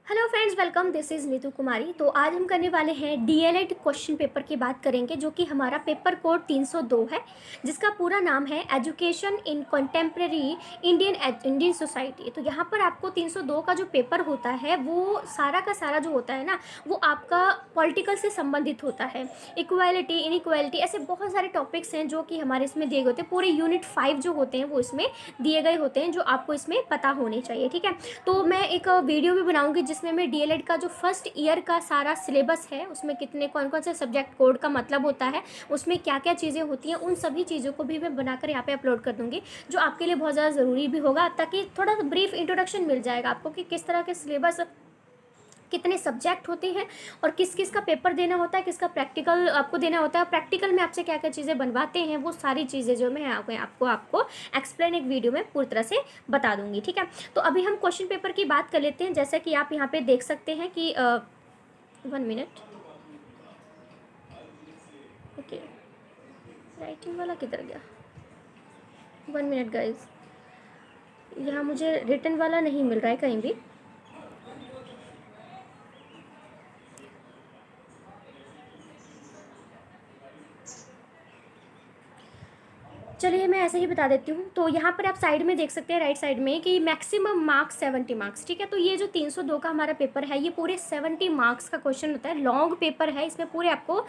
Hello friends, welcome. This is Neetu Kumari. तो आज हम करने वाले हैं डीएलएड क्वेश्चन पेपर की बात करेंगे, जो कि हमारा पेपर कोड 302 है, जिसका पूरा नाम है education in contemporary Indian society. तो यहाँ पर आपको 302 का जो पेपर होता है वो सारा का सारा जो होता है ना, वो आपका पॉलिटिकल से संबंधित होता है। इक्वालिटी, इनइक्वालिटी, ऐसे बहुत सारे टॉपिक्स हैं जो कि हमारे इसमें दिए गए होते हैं। पूरे यूनिट 5 जो होते हैं वो इसमें दिए गए होते हैं, जो आपको इसमें पता होने चाहिए। ठीक है, तो मैं एक वीडियो भी बनाऊंगी जिसमें मैं डीएलएड का जो फर्स्ट ईयर का सारा सिलेबस है, उसमें कितने कौन कौन से सब्जेक्ट कोड का मतलब होता है, उसमें क्या क्या चीज़ें होती हैं, उन सभी चीज़ों को भी मैं बनाकर यहाँ पे अपलोड कर दूँगी, जो आपके लिए बहुत ज़्यादा ज़रूरी भी होगा, ताकि थोड़ा ब्रीफ इंट्रोडक्शन मिल जाएगा आपको कि किस तरह के सिलेबस, कितने सब्जेक्ट होते हैं और किस किस का पेपर देना होता है, किसका प्रैक्टिकल आपको देना होता है, प्रैक्टिकल में आपसे क्या क्या चीज़ें बनवाते हैं, वो सारी चीज़ें जो मैं आपको एक्सप्लेन एक वीडियो में पूरी तरह से बता दूंगी। ठीक है, तो अभी हम क्वेश्चन पेपर की बात कर लेते हैं। जैसा कि आप यहाँ पे देख सकते हैं कि 1 मिनट। ओके, राइटिंग वाला किधर गया? 1 मिनट गाइज, यहाँ मुझे रिटन वाला नहीं मिल रहा है कहीं भी। चलिए मैं ऐसे ही बता देती हूँ। तो यहाँ पर आप साइड में देख सकते हैं, राइट साइड में, कि मैक्सिमम मार्क्स 70 मार्क्स। ठीक है, तो ये जो 302 का हमारा पेपर है, ये पूरे 70 मार्क्स का क्वेश्चन होता है। लॉन्ग पेपर है, इसमें पूरे आपको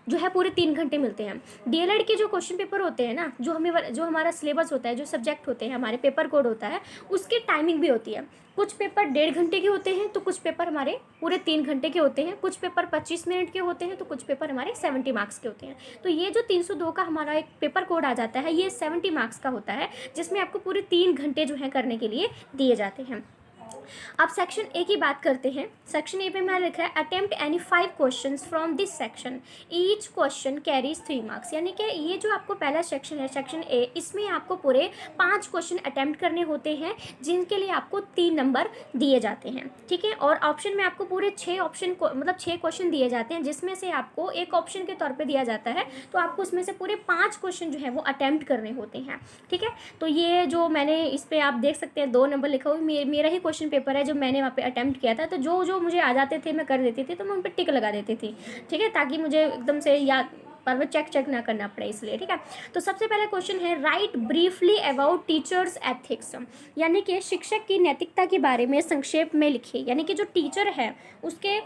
जो है पूरे 3 घंटे मिलते हैं। डीएलएड के जो क्वेश्चन पेपर होते हैं ना, जो हमारा सिलेबस होता है, जो सब्जेक्ट होते हैं, हमारे पेपर कोड होता है, उसकी टाइमिंग भी होती है। कुछ पेपर 1.5 घंटे के होते हैं, तो कुछ पेपर हमारे पूरे 3 घंटे के होते हैं। कुछ पेपर 25 मिनट के होते हैं, तो कुछ पेपर हमारे 70 मार्क्स के होते हैं। तो ये जो 302 का हमारा एक पेपर कोड आ जाता है, ये 70 मार्क्स का होता है, जिसमें आपको पूरे 3 घंटे जो है करने के लिए दिए जाते हैं। अब सेक्शन ए की बात करते हैं। सेक्शन ए पे मैं लिखा है attempt any 5 questions from this section, each question carries 3 marks. यानी कि ये जो आपको पहला सेक्शन है, सेक्शन ए, इसमें आपको पूरे 5 क्वेश्चन अटेम्प्ट करने होते हैं, जिनके लिए आपको 3 नंबर दिए जाते हैं। ठीक है, और ऑप्शन में आपको पूरे 6 ऑप्शन को मतलब 6 क्वेश्चन दिए जाते हैं, जिसमें से आपको एक ऑप्शन के तौर पर दिया जाता है, तो आपको उसमें से पूरे 5 क्वेश्चन जो है वो अटेम्प्ट करने होते हैं। ठीक है, तो ये जो मैंने इस पर आप देख सकते हैं 2 नंबर लिखा हुआ, मेरा ही क्वेश्चन पेपर है जो मैंने वहाँ पे अटेम्प्ट किया था। तो जो जो मुझे आ जाते थे मैं कर देती थी, तो मैं उन पर टिक लगा देती थी। ठीक है, ताकि मुझे एकदम से याद पर वो चेक ना करना पड़े, इसलिए। ठीक है, तो सबसे पहला क्वेश्चन है right briefly about teachers ethics. यानी कि शिक्षक की नैतिकता के बारे में संक्षेप में लिखिए। यानी कि जो टीचर है उसके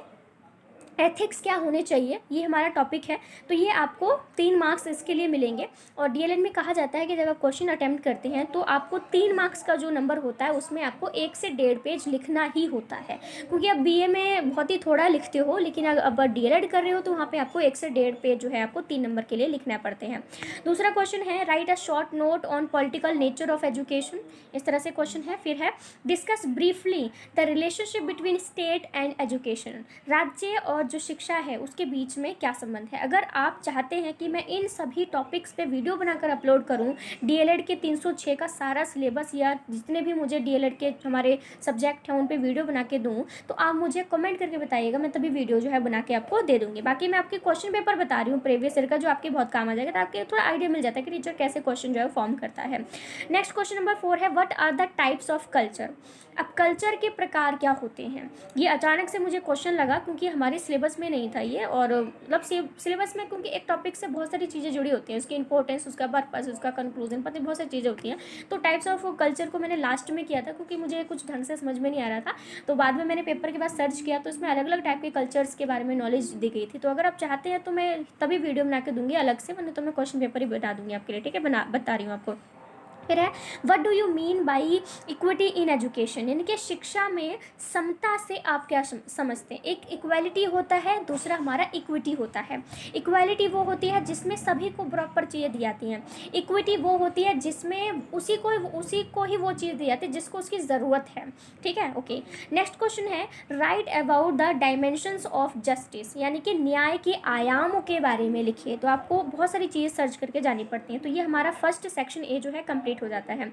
एथिक्स क्या होने चाहिए, ये हमारा टॉपिक है। तो ये आपको 3 मार्क्स इसके लिए मिलेंगे। और डीएलएड में कहा जाता है कि जब आप क्वेश्चन अटेम्प्ट करते हैं, तो आपको 3 मार्क्स का जो नंबर होता है, उसमें आपको 1 से 1.5 पेज लिखना ही होता है। क्योंकि आप बीए में बहुत ही थोड़ा लिखते हो, लेकिन अब डीएलएड कर रहे हो, तो वहाँ पर आपको 1 से 1.5 पेज जो है आपको 3 नंबर के लिए लिखना पड़ते हैं। दूसरा क्वेश्चन है right a short note on political nature of education. इस तरह से क्वेश्चन है। फिर है discuss briefly the relationship between state and education. राज्य और जो शिक्षा है उसके बीच में क्या संबंध है। अगर आप चाहते हैं कि मैं इन सभी टॉपिक्स पे वीडियो बनाकर अपलोड करूं, डीएलएड के 306 का सारा सिलेबस या जितने भी मुझे डीएलएड के हमारे सब्जेक्ट हैं उन पे वीडियो बना के दूं, तो आप मुझे कमेंट करके बताइएगा, मैं तभी वीडियो जो है बना के आपको दे दूंगी। बाकी मैं आपके क्वेश्चन पेपर बता रही हूँ प्रीवियस ईयर का, जो आपके बहुत काम आ जाएगा, तो आपके थोड़ा आइडिया मिल जाता है कि टीचर कैसे क्वेश्चन जो है फॉर्म करता है। नेक्स्ट क्वेश्चन नंबर 4 है what are the types of culture. अब कल्चर के प्रकार क्या होते हैं, ये अचानक से मुझे क्वेश्चन लगा, क्योंकि हमारे सिलेबस में नहीं था ये। और मतलब सिलेबस में, क्योंकि एक टॉपिक से बहुत सारी चीज़ें जुड़ी होती हैं, उसकी इंपॉर्टेंस, उसका पर्पस, उसका कंक्लूजन, पता नहीं बहुत सारी चीज़ें होती हैं। तो टाइप्स ऑफ कल्चर को मैंने लास्ट में किया था, क्योंकि मुझे कुछ ढंग से समझ में नहीं आ रहा था। तो बाद में मैंने पेपर के बाद सर्च किया, तो इसमें अलग अलग टाइप के कल्चर्स के बारे में नॉलेज दी गई थी। तो अगर आप चाहते हैं तो मैं तभी वीडियो बना के दूंगी अलग से, वरना तो मैं क्वेश्चन पेपर ही बता दूंगी आपके लिए। ठीक है, बता रही हूँ आपको। फिर है what do you mean by equity in education. यानी कि शिक्षा में समता से आप क्या समझते हैं। एक इक्वालिटी होता है, दूसरा हमारा इक्विटी होता है। इक्वालिटी वो होती है जिसमें सभी को बराबर चीज़ें दी जाती हैं। इक्विटी वो होती है जिसमें उसी को ही वो चीज़ दी जाती है जिसको उसकी ज़रूरत है। ठीक है, ओके। नेक्स्ट क्वेश्चन है right about the dimensions of justice. यानी कि न्याय के आयामों के बारे में लिखिए। तो आपको बहुत सारी चीज़ सर्च करके जानी पड़ती हैं। तो ये हमारा फर्स्ट सेक्शन ए जो है कंप्लीट हो जाता है।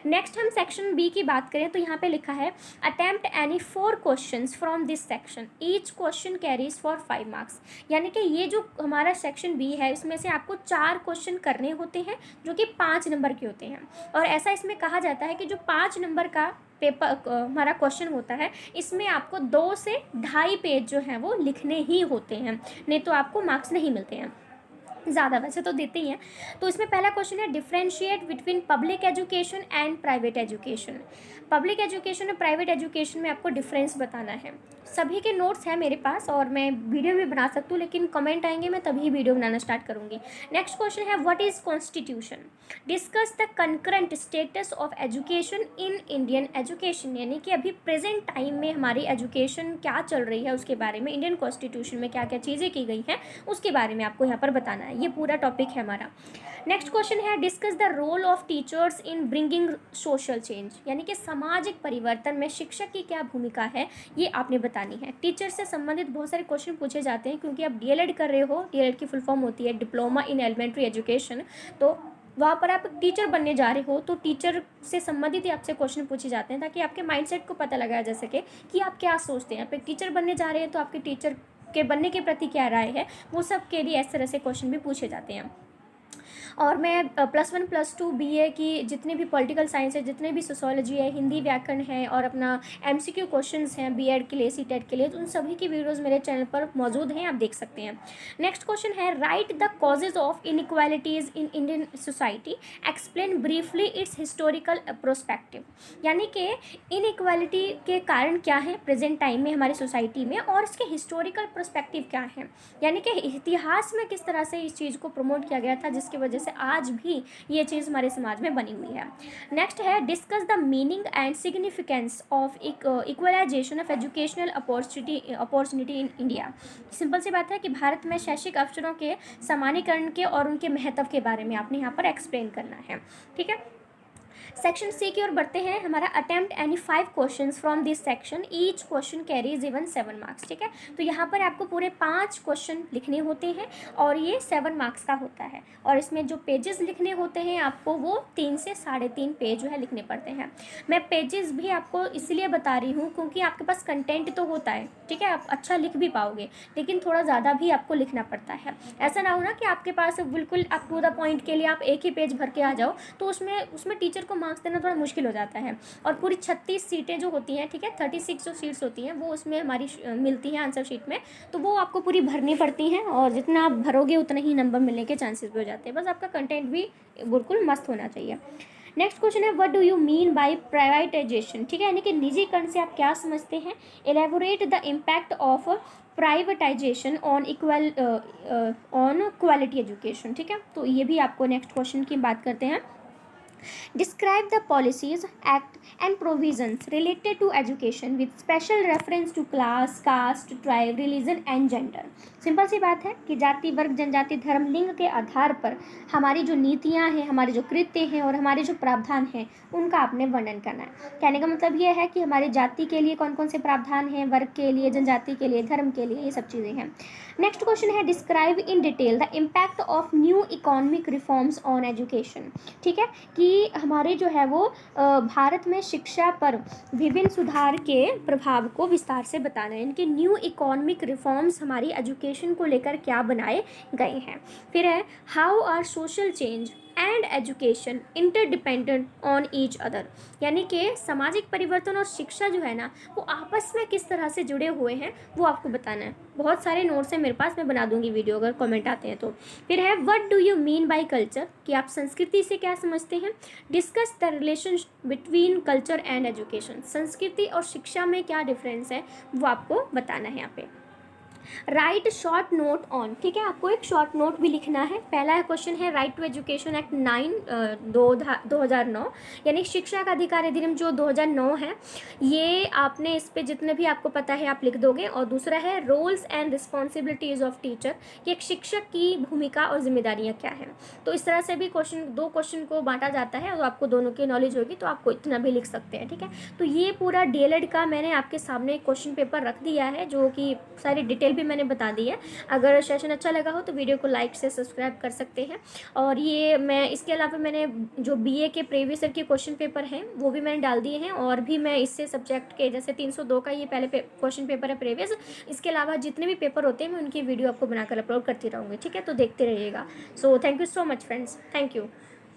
नेक्स्ट हम सेक्शन बी की बात करें, तो यहाँ पे लिखा है attempt any 4 questions from this section, each question carries for 5 marks. यानी कि ये जो हमारा सेक्शन बी है, इसमें से आपको 4 क्वेश्चन करने होते हैं, जो कि 5 नंबर के होते हैं। और ऐसा इसमें कहा जाता है कि जो 5 नंबर का पेपर हमारा क्वेश्चन होता है, इसमें आपको 2 से ढाई पेज जो हैं वो लिखने ही होते हैं, नहीं तो आपको मार्क्स नहीं मिलते हैं। ज़्यादा वैसे तो देते ही हैं। तो इसमें पहला क्वेश्चन है, differentiate between public education and private education. Public education और प्राइवेट एजुकेशन में आपको डिफरेंस बताना है। सभी के नोट्स हैं मेरे पास और मैं वीडियो भी बना सकती हूँ, लेकिन कमेंट आएंगे मैं तभी वीडियो बनाना स्टार्ट करूँगी। नेक्स्ट क्वेश्चन है, what is constitution. Discuss the concurrent status of education in Indian education, यानी कि अभी प्रेजेंट टाइम में हमारी एजुकेशन क्या चल रही है उसके बारे में, इंडियन कॉन्स्टिट्यूशन में क्या क्या चीज़ें की गई हैं उसके बारे में आपको यहाँ पर बताना है। ये पूरा टॉपिक है हमारा। नेक्स्ट क्वेश्चन है, discuss the role of teachers in bringing social change, यानी कि सामाजिक परिवर्तन में शिक्षक की क्या भूमिका है, ये आपने बतानी है। टीचर से संबंधित बहुत सारे क्वेश्चन पूछे जाते हैं, क्योंकि आप डीएलएड कर रहे हो, डीएलएड की फुल फॉर्म होती है डिप्लोमा इन एलिमेंट्री एजुकेशन, तो वहाँ पर आप टीचर बनने जा रहे हो, तो टीचर से संबंधित ही आपसे क्वेश्चन पूछे जाते हैं, ताकि आपके माइंडसेट को पता लगाया जा सके कि आप क्या सोचते हैं। आप एक टीचर बनने जा रहे हैं तो आपके टीचर के बनने के प्रति क्या राय है, वो सब के लिए इस तरह से क्वेश्चन भी पूछे जाते हैं। और मैं +1 +2 बीए की जितने भी पॉलिटिकल साइंस है, जितने भी सोशोलॉजी है, हिंदी व्याकरण है और अपना एमसीक्यू क्वेश्चंस हैं बीएड के लिए, सीटेट के लिए, तो उन सभी की वीडियोस मेरे चैनल पर मौजूद हैं, आप देख सकते हैं। नेक्स्ट क्वेश्चन है, right the causes of inequalities in Indian society, explain briefly it's historical prospective, यानी कि इनइक्वालिटी के कारण क्या है प्रेजेंट टाइम में हमारी सोसाइटी में, और इसके हिस्टोरिकल प्रोस्पेक्टिव क्या है, यानी कि इतिहास में किस तरह से इस चीज़ को प्रमोट किया गया था जिसकी वजह से आज भी ये चीज़ हमारे समाज में बनी हुई है। नेक्स्ट है, discuss the meaning and significance of equalization of educational opportunity in India. Simple सी बात है कि भारत में शैक्षिक अवसरों के समानीकरण के और उनके महत्व के बारे में आपने यहाँ पर एक्सप्लेन करना है। ठीक है, सेक्शन सी की ओर बढ़ते हैं। हमारा attempt any 5 questions from this section, each question carries even 7 marks. ठीक है, तो यहाँ पर आपको पूरे 5 क्वेश्चन लिखने होते हैं और ये 7 मार्क्स का होता है, और इसमें जो पेजेस लिखने होते हैं आपको वो 3 से 3.5 पेज जो है लिखने पड़ते हैं। मैं पेजेस भी आपको इसलिए बता रही हूँ क्योंकि आपके पास कंटेंट तो होता है, ठीक है, आप अच्छा लिख भी पाओगे, लेकिन थोड़ा ज़्यादा भी आपको लिखना पड़ता है। ऐसा ना हो ना कि आपके पास बिल्कुल अप टू द पॉइंट के लिए आप एक ही पेज भर के आ जाओ, तो उसमें टीचर को मार्क्स देना थोड़ा मुश्किल हो जाता है। और पूरी 36 सीटें जो होती हैं, ठीक है, 36 जो सीट्स होती हैं वो उसमें हमारी मिलती हैं आंसर शीट में, तो वो आपको पूरी भरनी पड़ती हैं, और जितना आप भरोगे उतना ही नंबर मिलने के चांसेस भी हो जाते हैं। बस आपका कंटेंट भी बिल्कुल मस्त होना चाहिए। नेक्स्ट क्वेश्चन है, what do you mean by privatisation. ठीक है, यानी कि निजीकरण से आप क्या समझते हैं। Elaborate the impact of privatisation on quality education. ठीक है, तो ये भी आपको नेक्स्ट क्वेश्चन की बात करते हैं। Describe the policies, act and provisions related to education with special reference to class, caste, tribe, religion and gender. Simple सी बात है कि जाति, वर्ग, जनजाति, धर्म, लिंग के आधार पर हमारी जो नीतियाँ हैं, हमारे जो कृत्य हैं और हमारे जो प्रावधान हैं उनका आपने वर्णन करना है। कहने का मतलब ये है कि हमारी जाति के लिए कौन कौन से प्रावधान हैं, वर्ग के लिए, जनजाति के लिए, धर्म के लिए, ये सब चीज़ें हैं। नेक्स्ट क्वेश्चन है, describe in detail the impact of new economic reforms on education. ठीक है, कि हमारे जो है वो भारत में शिक्षा पर विभिन्न सुधार के प्रभाव को विस्तार से बताना है। इनके न्यू इकोनॉमिक रिफॉर्म्स हमारी एजुकेशन को लेकर क्या बनाए गए हैं। फिर है, how are social change and education interdependent on each other, यानी कि सामाजिक परिवर्तन और शिक्षा जो है ना वो आपस में किस तरह से जुड़े हुए हैं वो आपको बताना है। बहुत सारे नोट्स हैं मेरे पास, मैं बना दूंगी वीडियो अगर कमेंट आते हैं तो। फिर है, what do you mean by culture, कि आप संस्कृति से क्या समझते हैं। Discuss the relation between culture and education, संस्कृति और शिक्षा में क्या डिफरेंस है वो आपको बताना है यहाँ पे। राइट शॉर्ट नोट ऑन, ठीक है, आपको एक शॉर्ट नोट भी लिखना है। पहला क्वेश्चन है, राइट टू एजुकेशन एक्ट 2009, यानी शिक्षा का अधिकार अधिनियम जो 2009 है, ये आपने इस पे जितने भी आपको पता है आप लिख दोगे। और दूसरा है, roles and responsibilities of teacher, कि एक शिक्षक की भूमिका और जिम्मेदारियाँ क्या हैं। तो इस तरह से भी दो क्वेश्चन को बांटा जाता है, और आपको दोनों की नॉलेज होगी तो आपको इतना भी लिख सकते हैं। ठीक है, तो ये पूरा डीएलएड का मैंने आपके सामने क्वेश्चन पेपर रख दिया है, जो कि सारी डिटेल भी मैंने बता दी है। अगर सेशन अच्छा लगा हो तो वीडियो को लाइक से सब्सक्राइब कर सकते हैं। और ये मैं इसके अलावा मैंने जो बीए के प्रीवियस ईयर के क्वेश्चन पेपर हैं वो भी मैंने डाल दिए हैं, और भी मैं इससे सब्जेक्ट के जैसे 302 का ये पहले क्वेश्चन पेपर है प्रीवियस, इसके अलावा जितने भी पेपर होते हैं मैं उनकी वीडियो आपको बनाकर अपलोड करती रहूँगी। ठीक है, तो देखते रहिएगा। So thank you so much friends, thank you.